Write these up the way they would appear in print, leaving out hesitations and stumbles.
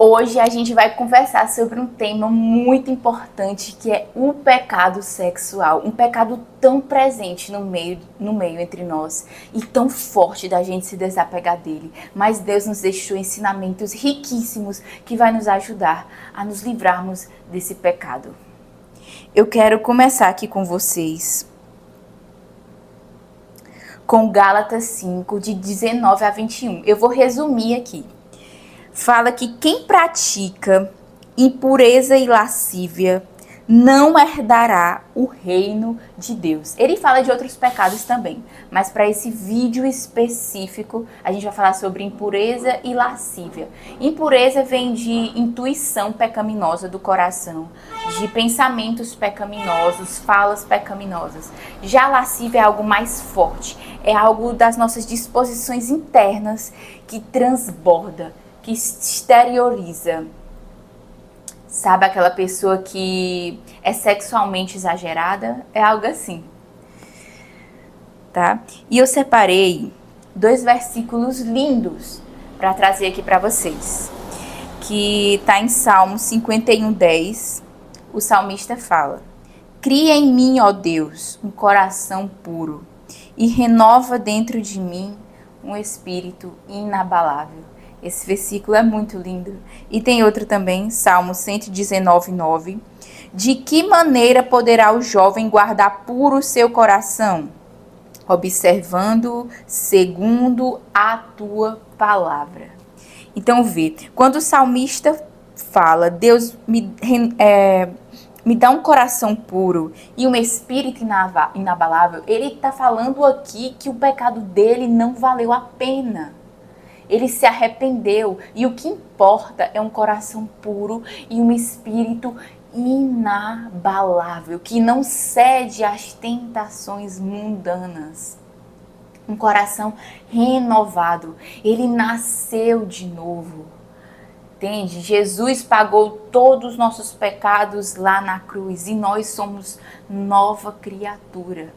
Hoje a gente vai conversar sobre um tema muito importante, que é o pecado sexual. Um pecado tão presente no meio entre nós e tão forte da gente se desapegar dele. Mas Deus nos deixou ensinamentos riquíssimos que vai nos ajudar a nos livrarmos desse pecado. Eu quero começar aqui com vocês com Gálatas 5, de 19 a 21. Eu vou resumir aqui. Fala que quem pratica impureza e lascívia não herdará o reino de Deus. Ele fala de outros pecados também, mas para esse vídeo específico, a gente vai falar sobre impureza e lascívia. Impureza vem de intuição pecaminosa do coração, de pensamentos pecaminosos, falas pecaminosas. Já lascívia é algo mais forte, é algo das nossas disposições internas que transborda, que exterioriza. Sabe aquela pessoa que é sexualmente exagerada? É algo assim, tá? E eu separei 2 versículos lindos para trazer aqui para vocês. Que tá em Salmo 51:10. O salmista fala: Cria em mim, ó Deus, um coração puro e renova dentro de mim um espírito inabalável. Esse versículo é muito lindo. E tem outro também, Salmo 119:9. De que maneira poderá o jovem guardar puro o seu coração? Observando segundo a tua palavra. Então vê, quando o salmista fala, Deus me dá um coração puro e um espírito inabalável, ele está falando aqui que o pecado dele não valeu a pena. Ele se arrependeu e o que importa é um coração puro e um espírito inabalável, que não cede às tentações mundanas. Um coração renovado, ele nasceu de novo. Entende? Jesus pagou todos os nossos pecados lá na cruz e nós somos nova criatura.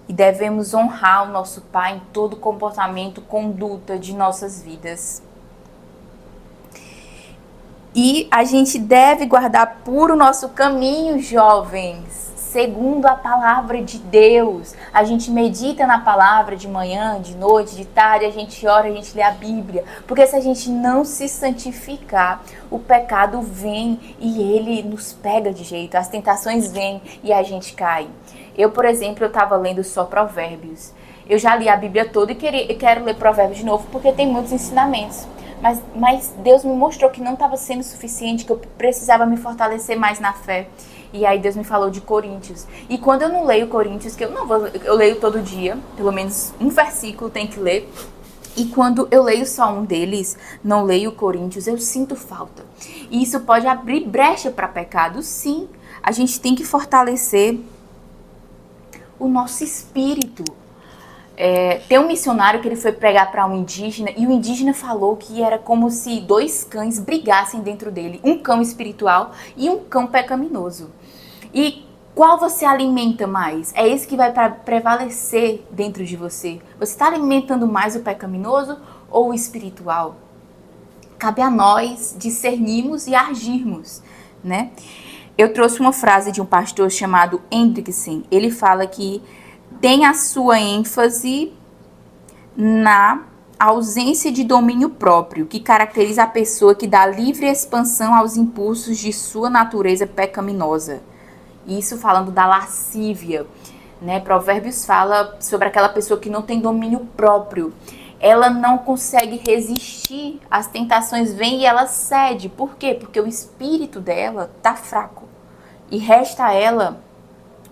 E devemos honrar o nosso Pai em todo comportamento, conduta de nossas vidas. E a gente deve guardar puro o nosso caminho, jovens, segundo a palavra de Deus. A gente medita na palavra de manhã, de noite, de tarde, a gente ora, a gente lê a Bíblia. Porque se a gente não se santificar, o pecado vem e ele nos pega de jeito. As tentações vêm e a gente cai. Eu, por exemplo, eu estava lendo só Provérbios. Eu já li a Bíblia toda e quero ler Provérbios de novo porque tem muitos ensinamentos. Mas Deus me mostrou que não estava sendo suficiente, que eu precisava me fortalecer mais na fé. E aí Deus me falou de Coríntios. E quando eu não leio Coríntios, que eu leio todo dia, pelo menos um versículo tem que ler. E quando eu leio só um deles, não leio Coríntios, eu sinto falta. E isso pode abrir brecha para pecado, sim. A gente tem que fortalecer o nosso espírito. Tem um missionário que ele foi pregar para um indígena e o indígena falou que era como se 2 cães brigassem dentro dele, um cão espiritual e um cão pecaminoso. E qual você alimenta mais? É esse que vai prevalecer dentro de você. Você está alimentando mais o pecaminoso ou o espiritual? Cabe a nós discernirmos e agirmos, né? Eu trouxe uma frase de um pastor chamado Hendrickson. Ele fala que tem a sua ênfase na ausência de domínio próprio, que caracteriza a pessoa que dá livre expansão aos impulsos de sua natureza pecaminosa. Isso falando da lascívia, né? Provérbios fala sobre aquela pessoa que não tem domínio próprio. Ela não consegue resistir, as tentações vêm e ela cede. Por quê? Porque o espírito dela está fraco. E resta a ela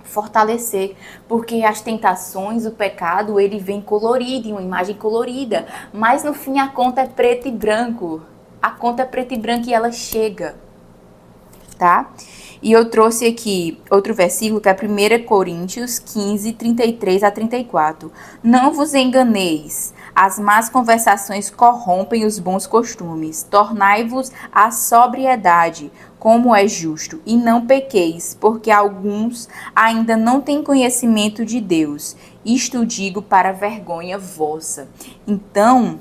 fortalecer, porque as tentações, o pecado, ele vem colorido, em uma imagem colorida, mas no fim a conta é preto e branco. A conta é preto e branco e ela chega, tá? E eu trouxe aqui outro versículo que é 1 Coríntios 15, 33 a 34. Não vos enganeis, as más conversações corrompem os bons costumes. Tornai-vos à sobriedade, como é justo, e não pequeis, porque alguns ainda não têm conhecimento de Deus. Isto digo para vergonha vossa. Então,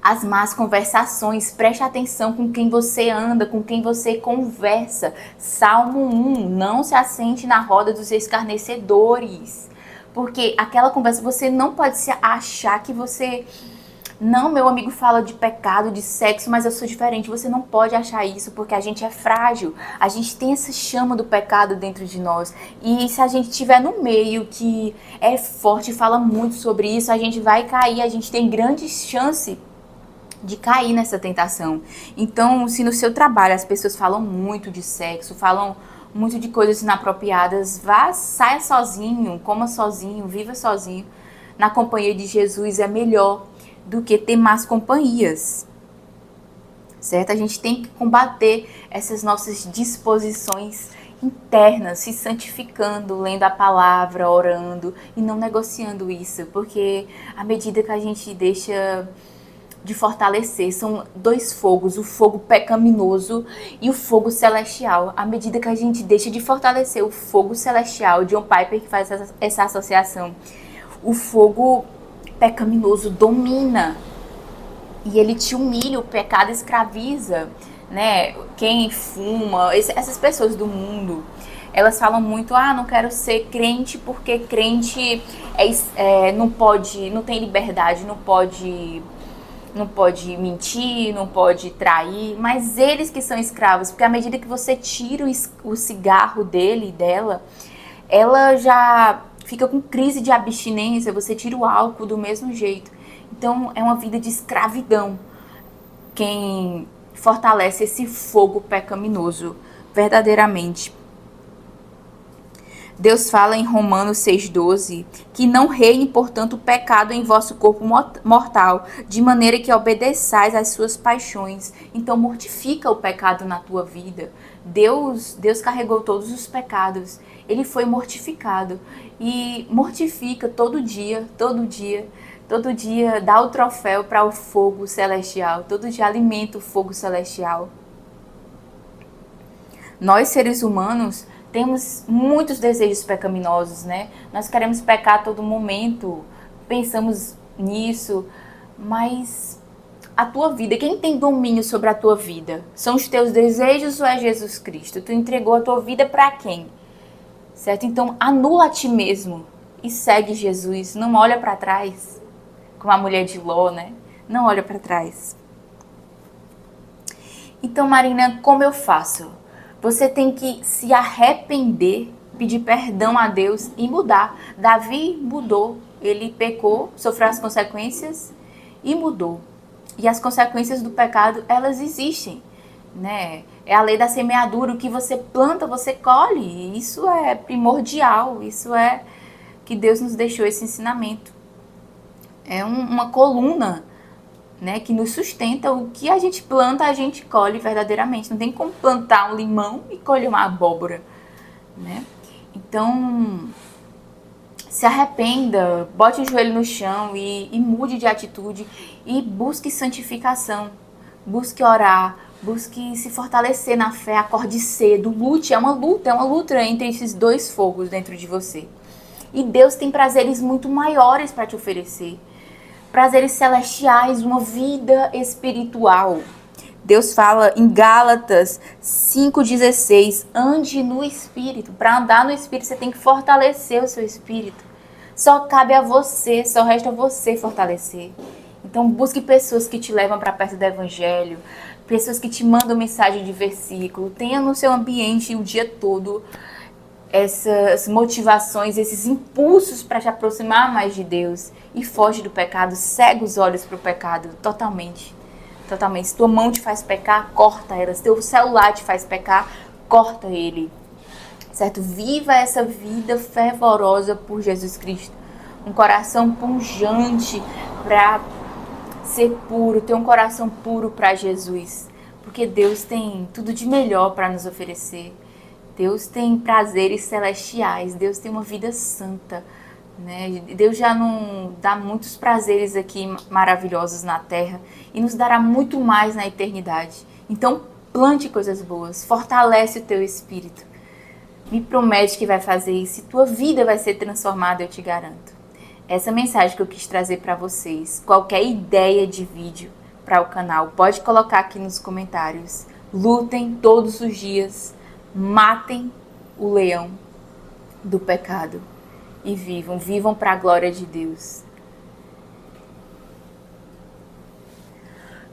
As más conversações, preste atenção com quem você anda, com quem você conversa. Salmo 1, não se assente na roda dos escarnecedores. Porque aquela conversa, você não pode se achar que você... Não, meu amigo fala de pecado, de sexo, mas eu sou diferente. Você não pode achar isso, porque a gente é frágil. A gente tem essa chama do pecado dentro de nós. E se a gente estiver no meio que é forte, fala muito sobre isso, a gente vai cair, a gente tem grandes chances de cair nessa tentação. Então, se no seu trabalho as pessoas falam muito de sexo, falam muito de coisas inapropriadas, saia sozinho, coma sozinho, viva sozinho. Na companhia de Jesus é melhor do que ter más companhias, certo? A gente tem que combater essas nossas disposições internas, se santificando, lendo a palavra, orando e não negociando isso, porque à medida que a gente deixa de fortalecer, são dois fogos, o fogo pecaminoso e o fogo celestial. À medida que a gente deixa de fortalecer o fogo celestial, John Piper que faz essa associação, o fogo pecaminoso domina e ele te humilha, o pecado escraviza, né? Quem fuma, essas pessoas do mundo, elas falam muito, não quero ser crente porque crente não pode, não tem liberdade, não pode mentir, não pode trair, mas eles que são escravos, porque à medida que você tira o cigarro dele e dela, ela já fica com crise de abstinência, você tira o álcool do mesmo jeito. Então é uma vida de escravidão. Quem fortalece esse fogo pecaminoso verdadeiramente. Deus fala em Romanos 6,12 que não reine, portanto, o pecado em vosso corpo mortal, de maneira que obedeçais às suas paixões. Então mortifica o pecado na tua vida. Deus carregou todos os pecados. Ele foi mortificado. E mortifica todo dia, dá o troféu para o fogo celestial. Todo dia alimenta o fogo celestial. Nós, seres humanos, temos muitos desejos pecaminosos, né? Nós queremos pecar a todo momento, pensamos nisso, mas a tua vida, quem tem domínio sobre a tua vida? São os teus desejos ou é Jesus Cristo? Tu entregou a tua vida para quem? Certo? Então anula a ti mesmo e segue Jesus, não olha para trás, como a mulher de Ló, né? Não olha para trás. Então, Marina, como eu faço? Você tem que se arrepender, pedir perdão a Deus e mudar. Davi mudou, ele pecou, sofreu as consequências e mudou. E as consequências do pecado, elas existem, né? É a lei da semeadura, o que você planta, você colhe. Isso é primordial, isso é que Deus nos deixou esse ensinamento. É uma coluna, né, que nos sustenta. O que a gente planta, a gente colhe verdadeiramente. Não tem como plantar um limão e colher uma abóbora, né? Então, se arrependa, bote o joelho no chão e mude de atitude e busque santificação. Busque orar, busque se fortalecer na fé, acorde cedo, lute. É uma luta entre esses dois fogos dentro de você. E Deus tem prazeres muito maiores para te oferecer. Prazeres celestiais, uma vida espiritual. Deus fala em Gálatas 5,16, ande no Espírito. Para andar no Espírito, você tem que fortalecer o seu Espírito. Só cabe a você, só resta a você fortalecer. Então busque pessoas que te levam para perto do Evangelho, pessoas que te mandam mensagem de versículo. Tenha no seu ambiente o dia todo essas motivações, esses impulsos para te aproximar mais de Deus e foge do pecado, cega os olhos para o pecado totalmente. Se tua mão te faz pecar, corta ela. Se teu celular te faz pecar, corta ele. Certo? Viva essa vida fervorosa por Jesus Cristo. Um coração pujante para ser puro, ter um coração puro para Jesus. Porque Deus tem tudo de melhor para nos oferecer. Deus tem prazeres celestiais, Deus tem uma vida santa, né? Deus já não dá muitos prazeres aqui maravilhosos na terra e nos dará muito mais na eternidade. Então plante coisas boas, fortalece o teu espírito. Me promete que vai fazer isso e tua vida vai ser transformada, eu te garanto. Essa mensagem que eu quis trazer para vocês. Qualquer ideia de vídeo, para o canal, pode colocar aqui nos comentários. Lutem todos os dias, matem o leão do pecado e vivam para a glória de Deus.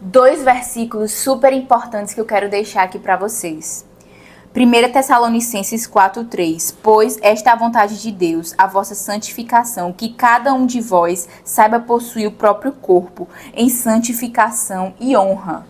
2 versículos super importantes que eu quero deixar aqui para vocês. 1 Tessalonicenses 4:3, pois esta é a vontade de Deus, a vossa santificação, que cada um de vós saiba possuir o próprio corpo em santificação e honra.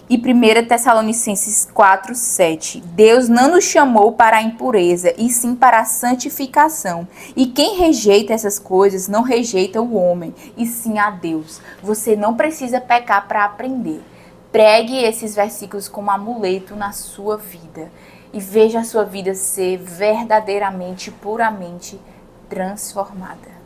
E 1 Tessalonicenses 4:7, Deus não nos chamou para a impureza, e sim para a santificação. E quem rejeita essas coisas não rejeita o homem, e sim a Deus. Você não precisa pecar para aprender. Pregue esses versículos como amuleto na sua vida e veja a sua vida ser verdadeiramente, puramente transformada.